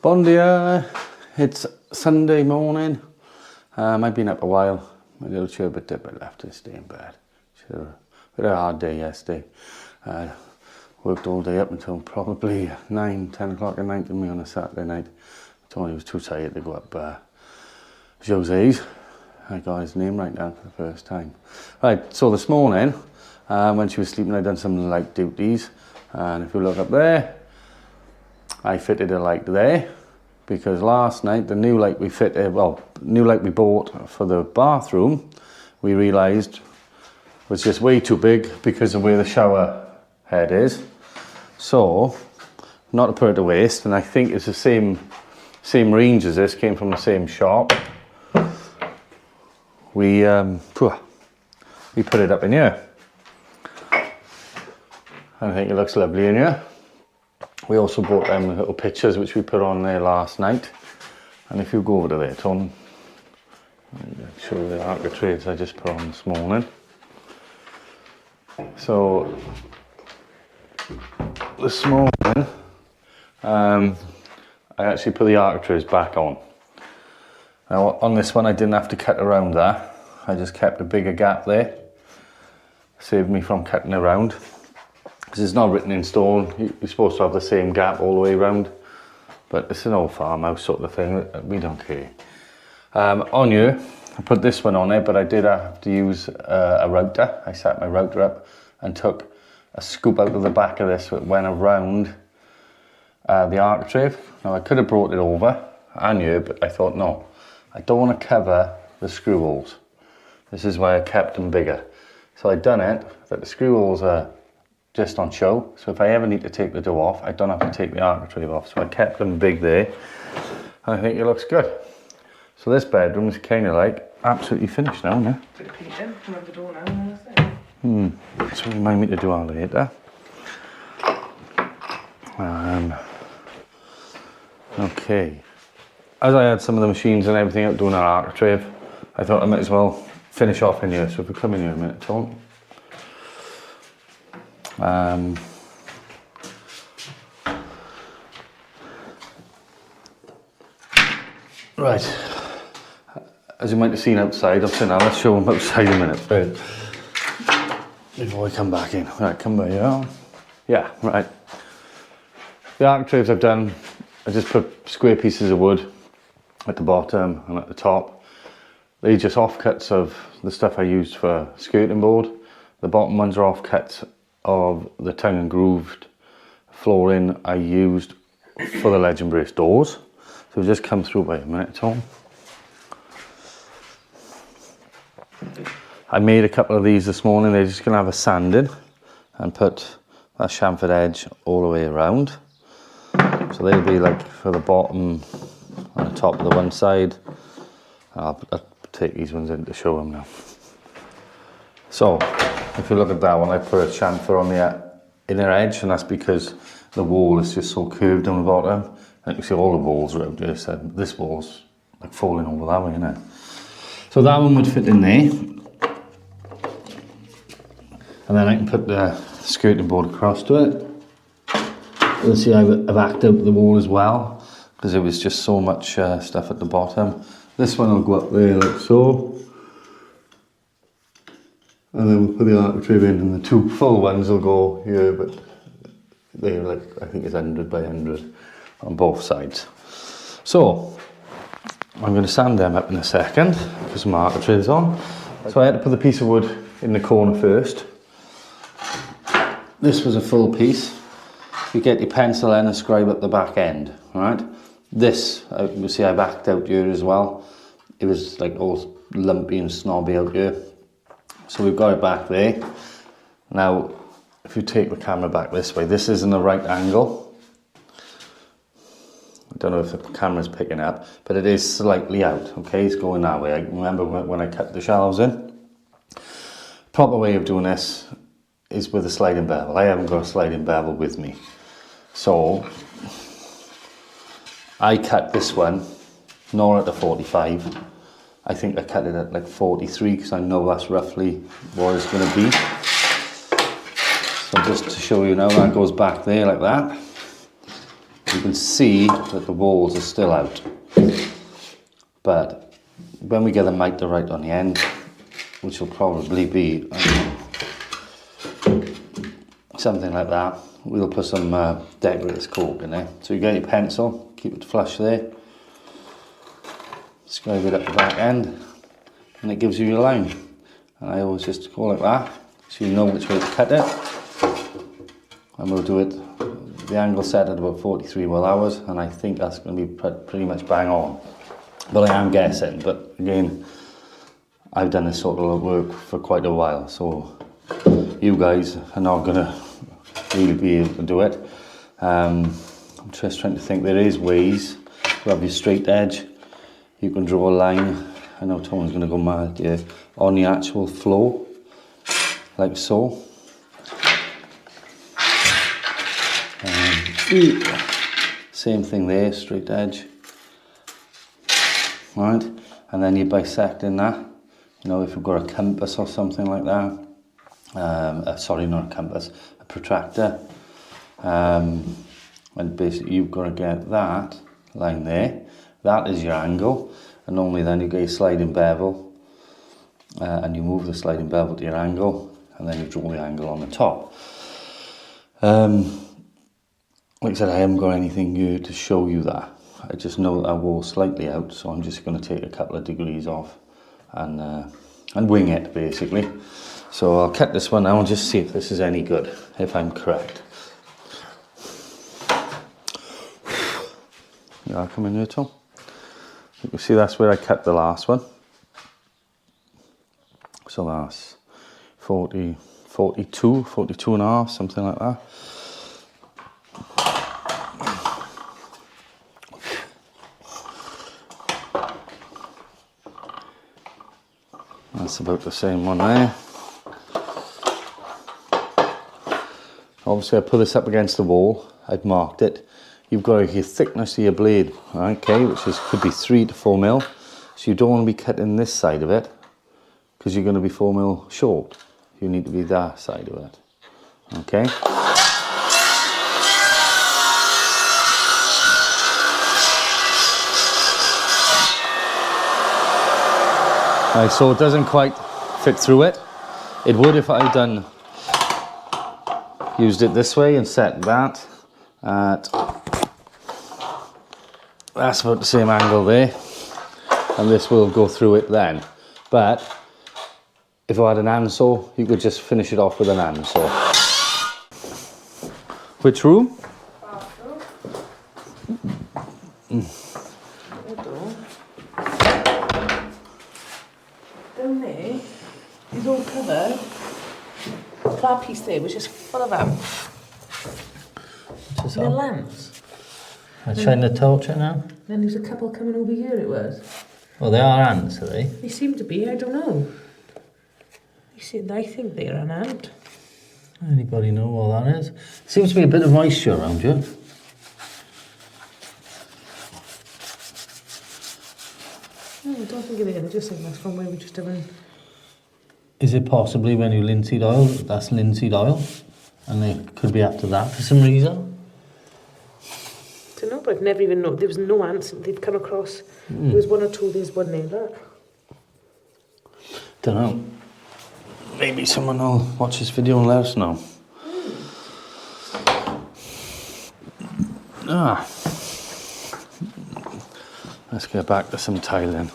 Bon dia, it's Sunday morning. I've been up a while. My little sherbet dipper left to stay in bed. She had a hard day yesterday. Worked all day up until probably 9, 10 o'clock at night with me on a Saturday night. I told him he was too tired to go up Jose's. I got his name right now for the first time. Right, so this morning, when she was sleeping, I'd done some light duties. And if you look up there, I fitted a light there because last night the new light we bought for the bathroom, we realised was just way too big because of where the shower head is. So, not to put it to waste, and I think it's the same range as this, came from the same shop. We put it up in here. I think it looks lovely in here. We also bought them little pictures which we put on there last night. And if you go over to there, Tom, I'll show you the architraves I just put on this morning. So, this morning, I actually put the architraves back on. Now on this one I didn't have to cut around that. I just kept a bigger gap there. Saved me from cutting around. Because it's not written in stone, you're supposed to have the same gap all the way around, but it's an old farmhouse sort of thing, we don't care. On here, I put this one on it, but I did have to use a router. I set my router up and took a scoop out of the back of this that went around the architrave. Now I could have brought it over and here, but I thought no, I don't want to cover the screw holes. This is why I kept them bigger. So I'd done it, that the screw holes are just on show, so if I ever need to take the door off, I don't have to take the architrave off. So I kept them big there, and I think it looks good. So this bedroom is kind of like absolutely finished now, isn't it? Put a paint in, come over the door now, and that's it. So remind me to do all later. Okay. As I had some of the machines and everything out doing an architrave, I thought I might as well finish off in here. So if we come in here a minute, Tom. Right, as you might have seen outside, let's show them outside a minute before I come back in. Right, come by here. Yeah, right. The architraves I've done, I just put square pieces of wood at the bottom and at the top. They're just offcuts of the stuff I used for skirting board. The bottom ones are offcuts of the tongue and grooved flooring I used for the ledge and brace doors. So just come through by a minute, Tom. I made a couple of these this morning. They're just going to have a sanding and put that chamfered edge all the way around. So they'll be like for the bottom and the top of the one side. I'll take these ones in to show them now. So if you look at that one, I put a chamfer on the inner edge, and that's because the wall is just so curved on the bottom. And you can see all the walls are out there, so this wall's like falling over that way, isn't it? So that one would fit in there. And then I can put the skirting board across to it. You'll see I've backed out the wall as well, because there was just so much stuff at the bottom. This one will go up there like so. And then we'll put the architrave in, and the two full ones will go here, but they're like, I think it's 100 by 100 on both sides. So, I'm going to sand them up in a second, put some architraves on. So I had to put the piece of wood in the corner first. This was a full piece. You get your pencil and a scribe at the back end, right? This, you see I backed out here as well. It was like all lumpy and snobby out here. So we've got it back there. Now, if you take the camera back this way, this is in the right angle. I don't know if the camera's picking up, but it is slightly out, okay? It's going that way. I remember when I cut the shelves in. Proper way of doing this is with a sliding bevel. I haven't got a sliding bevel with me. So, I cut this one, not at the 45. I think I cut it at like 43 because I know that's roughly what it's going to be. So just to show you now, that goes back there like that. you can see that the walls are still out. But when we get the mitre right on the end, which will probably be something like that, we'll put some decorator's cork in there. So you get your pencil, keep it flush there, scribe it up the back end, and it gives you your line. And I always just go like that, so you know which way to cut it. And we'll do it, the angle set at about 43 hours, and I think that's going to be pretty much bang on. But I am guessing, but again, I've done this sort of work for quite a while, so you guys are not going to really be able to do it. I'm just trying to think, there is ways. You have your straight edge, you can draw a line. I know Tony's going to go mad here, on the actual floor, like so. Same thing there, straight edge. Right, and then you're bisecting that. You know, if you've got a compass or something like that. Sorry, not a compass, a protractor. And basically you've got to get that line there. That is your angle. And normally then you get your sliding bevel. And you move the sliding bevel to your angle. And then you draw the angle on the top. Like I said, I haven't got anything here to show you that. I just know that I wall slightly out, so I'm just going to take a couple of degrees off and wing it basically. So I'll cut this one now and just see if this is any good, if I'm correct. You are coming here, Tom. You can see that's where I cut the last one. So that's 42 and a half, something like that. That's about the same one there. Obviously I put this up against the wall, I've marked it. You've got your thickness of your blade, okay, which could be 3 to 4 mil. So you don't want to be cutting this side of it, because you're going to be 4 mil short. You need to be that side of it, okay. Right, so it doesn't quite fit through it. It would if I had used it this way and set that at, that's about the same angle there, and this will go through it then. But if I had an handsaw, you could just finish it off with an handsaw. Which room? Down there, it's all covered. That piece there was just full of them. What's The lamps. I'm trying to torch it now. Then there's a couple coming over here, it was. Well, they are ants, are they? They seem to be, I don't know. I think they're an ant. Anybody know what that is? Seems to be a bit of moisture around here. No, I don't think it is. I just think that's from where we just haven't. Is it possibly when you linseed oil? That's linseed oil, and it could be after that for some reason. I don't know, but I've never even known. There was no ants they've come across. There was one or two. There's one there. Look. Don't know. Maybe someone will watch this video and let us know. Let's get back to some tiling.